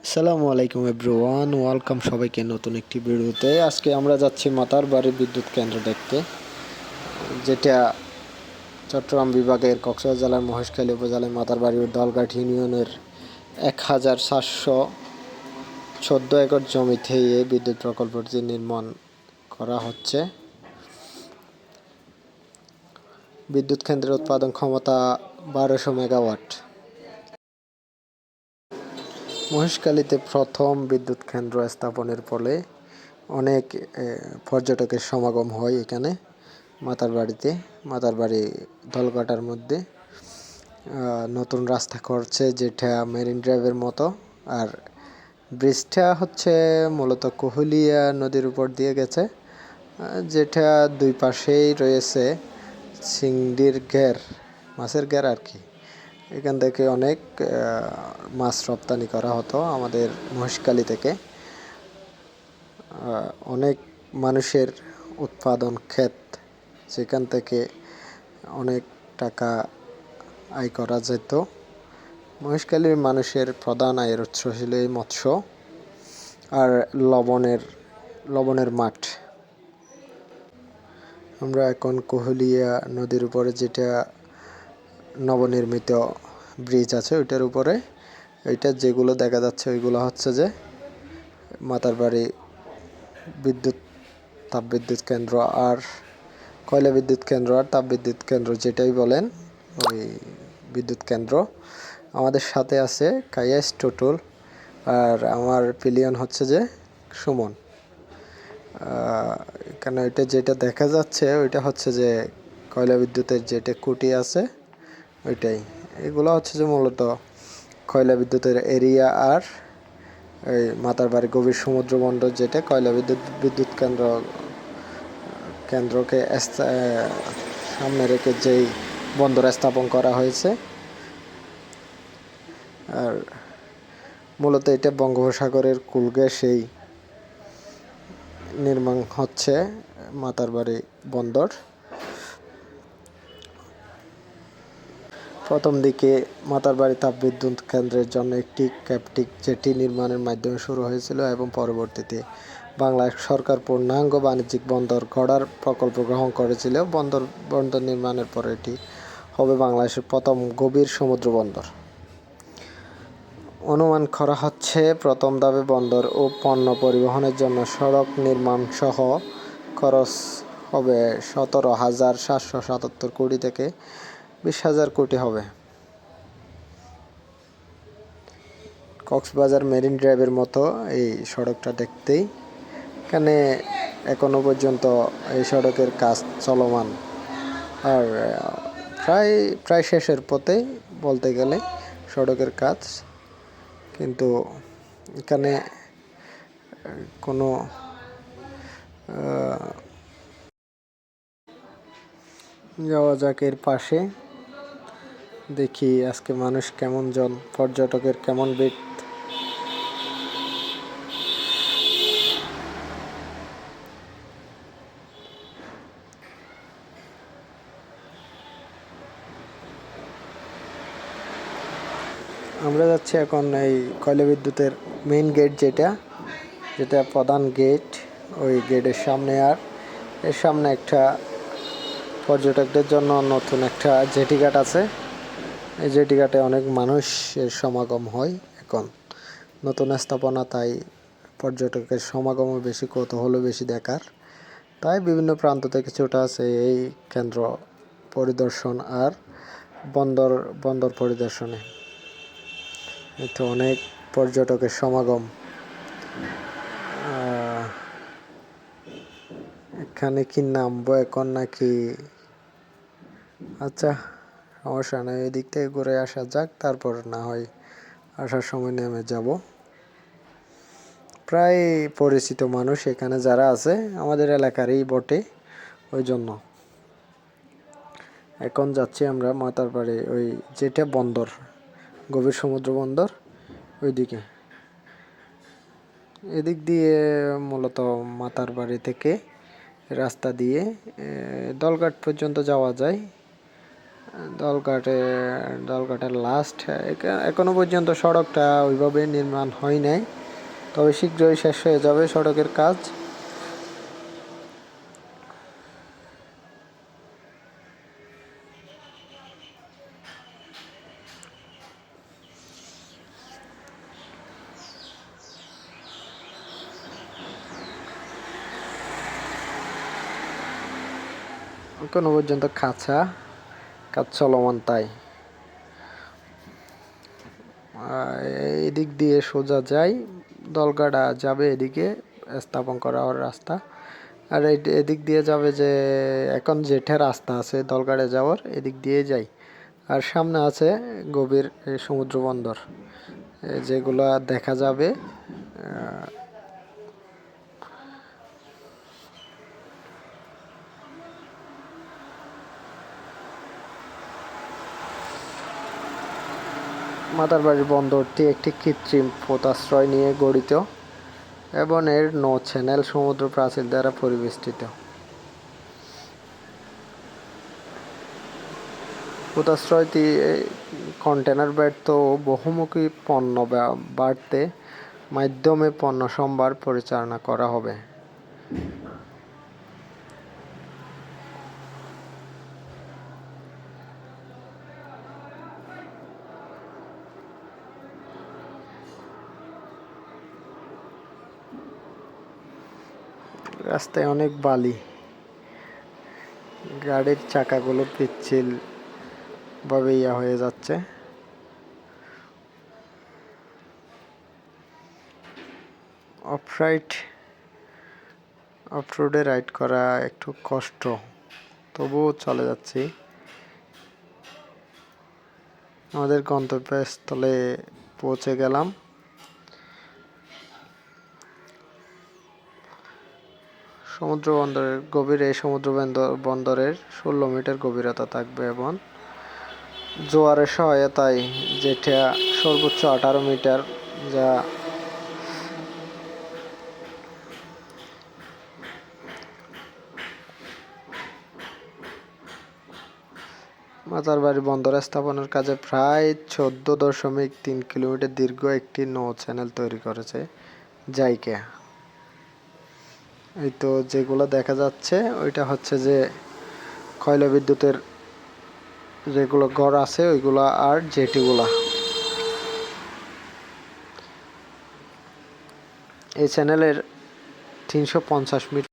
আসসালামু আলাইকুম everyone, welcome সবাইকে নতুন একটি ভিডিওতে। আজকে আমরা যাচ্ছি মাতারবাড়ি বিদ্যুৎ কেন্দ্র দেখতে, যেটা চট্টগ্রাম বিভাগের কক্সবাজার জেলার মহেশখালী উপজেলার মাতারবাড়ি ও দলঘাট ইউনিয়নের 1714 একর জমিতে এই বিদ্যুৎ প্রকল্পটি নির্মাণ করা হচ্ছে। বিদ্যুৎ কেন্দ্রের উৎপাদন ক্ষমতা 1200 মেগাওয়াট। মহেশখালীতে প্রথম বিদ্যুৎ কেন্দ্র স্থাপনের ফলে অনেক পর্যটকের সমাগম হয় এখানে মাতারবাড়ি দলঘাটার মধ্যে। নতুন রাস্তা করছে, যেটা মেরিন ড্রাইভের মতো। আর ব্রিজটা হচ্ছে মূলত কোহলিয়া নদীর উপর দিয়ে গেছে, যেটা দুই পাশেই রয়েছে চিংড়ির ঘের, মাছের ঘের আর কি। এখান থেকে অনেক মাছ রপ্তানি করা হতো আমাদের মহেশখালী থেকে। অনেক মানুষের উৎপাদন ক্ষেত, যেখান থেকে অনেক টাকা আয় করা যেত। মহেশখালীর মানুষের প্রধান আয়ের উৎস ছিল এই মৎস্য আর লবণের মাঠ। আমরা এখন কোহলিয়া নদীর উপরে যেটা নবনির্মিত ব্রিজ আছে ওইটার উপরে, ওইটা যেগুলো দেখা যাচ্ছে ওইগুলো হচ্ছে যে মাতারবাড়ি তাপবিদ্যুৎ কেন্দ্র আর কয়লা বিদ্যুৎ কেন্দ্র আর তাপবিদ্যুৎ কেন্দ্র, যেটাই বলেন ওই বিদ্যুৎ কেন্দ্র। আমাদের সাথে আছে কাইয়াস টুটুল, আর আমার পিলিয়ন হচ্ছে যে সুমন। এখানে ওইটা যেটা দেখা যাচ্ছে ওইটা হচ্ছে যে কয়লা বিদ্যুতের যেটা খুঁটি আছে ওইটাই। এগুলো হচ্ছে যে মূলত কয়লা বিদ্যুতের এরিয়া। আর এই মাতারবাড়ি গভীর সমুদ্র বন্দর, যেটা কয়লা বিদ্যুৎ কেন্দ্রকে সামনে রেখে যেই বন্দর স্থাপন করা হয়েছে। আর মূলত এটা বঙ্গোপসাগরের কূলগে সেই নির্মাণ হচ্ছে মাতারবাড়ি বন্দর। প্রথম দিকে মাতারবাড়ি তাপবিদ্যুৎ কেন্দ্রের জন্য একটি ক্যাপটিভ জেটি নির্মাণের মাধ্যমে শুরু হয়েছিল এবং পরবর্তীতে বাংলাদেশ সরকার পূর্ণাঙ্গ বাণিজ্যিক বন্দর গড়ার প্রকল্প গ্রহণ করেছিল। বন্দর নির্মাণের পর এটি হবে বাংলাদেশের প্রথম গভীর সমুদ্র বন্দর। অনুমান করা হচ্ছে প্রথম ধাপে বন্দর ও পণ্য পরিবহনের জন্য সড়ক নির্মাণ সহ খরচ হবে 17,777 কোটি থেকে 20,000 কোটি হবে। কক্সবাজার মেরিন ড্রাইভের মতো এই সড়কটা দেখতেই। এখানে এখনো পর্যন্ত এই সড়কের কাজ চলমান, আর প্রায় শেষের পথে বলতে গেলে সড়কের কাজ। কিন্তু এখানে কোনো যাওয়া যাক এর পাশে, দেখি আজকে মানুষ কেমন জন, পর্যটকের কেমন ভিড়। আমরা যাচ্ছি এখন এই কয়লা বিদ্যুতের মেইন গেট, যেটা প্রধান গেট, ওই গেটের সামনে। আর এর সামনে একটা পর্যটকদের জন্য নতুন একটা জেটি ঘাট আছে। এই জেটি ঘাটে অনেক মানুষের সমাগম হয় এখন, নতুন স্থাপনা, তাই পর্যটকের সমাগমও বেশি, কৌতূহলও বেশি দেখার। তাই বিভিন্ন প্রান্ত থেকে ছুটে আসে এই কেন্দ্র পরিদর্শন আর বন্দর পরিদর্শনে। এতে অনেক পর্যটকের সমাগম। এখানে কি নামবো এখন নাকি? আচ্ছা, সমস্যা নেই, ওই দিক থেকে ঘুরে আসা যাক, তারপর না হয় আসার সময় নেমে যাব। প্রায় পরিচিত মানুষ এখানে যারা আছে আমাদের এলাকারই বটে, ওই জন্য। এখন যাচ্ছি আমরা মাতারবাড়ি, ওই যেটা বন্দর, গভীর সমুদ্র বন্দর, ওইদিকে। এদিক দিয়ে মূলত মাতারবাড়ি থেকে রাস্তা দিয়ে দলঘাট পর্যন্ত যাওয়া যায়। দলঘাটের লাস্ট। এখনো পর্যন্ত সড়কটা ওইভাবে নির্মাণ হয় নাই, তবে শীঘ্রই শেষ হয়ে যাবে সড়কের কাজ। এখনো পর্যন্ত কাজ চলমান। তাই এদিক দিয়ে সোজা যাই, দলগাড়া যাবে এদিকে, স্থাপন করা হওয়ার রাস্তা। আর এদিক দিয়ে যাবে যে এখন যেটা রাস্তা আছে দলগাড়ে যাওয়ার, এদিক দিয়ে যাই। আর সামনে আছে গভীর সমুদ্র বন্দর, যেগুলা দেখা যাবে। মাতারবাড়ির বন্দরটি একটি কৃত্রিম পোতাশ্রয় নিয়ে গঠিত এবং এর নৌ চ্যানেল সমুদ্র প্রাচীর দ্বারা পরিবেষ্টিত। পোতাশ্রয়টি কন্টেনার ব্যর্থ ও বহুমুখী পণ্য বাড়তে মাধ্যমে পণ্য সম্ভার পরিচালনা করা হবে। রাস্তায় অনেক বালি, গাড়ির চাকাগুলো পিচ্ছিল ভাবে হয়ে যাচ্ছে। অফ রোডে রাইড করা একটু কষ্ট, তবুও চলে যাচ্ছি। আমাদের গন্তব্যস্থলে পৌঁছে গেলাম। সমুদ্র বন্দরের গভীর এই সমুদ্র বন্দরের 16 মিটার গভীরতা থাকবে এবং জোয়ারের সহায়তায় যেটা সর্বোচ্চ 18 মিটার, যা মাতারবাড়ি বন্দর স্থাপনের কাজে প্রায় 14.3 কিলোমিটার দীর্ঘ একটি নৌ চ্যানেল তৈরি করেছে জাইকা। এই তো যেগুলো দেখা যাচ্ছে ওইটা হচ্ছে যে কয়লা বিদ্যুতের যেগুলো ঘর আছে ওইগুলা আর জেটিগুলা। এই চ্যানেলের 350 মিটার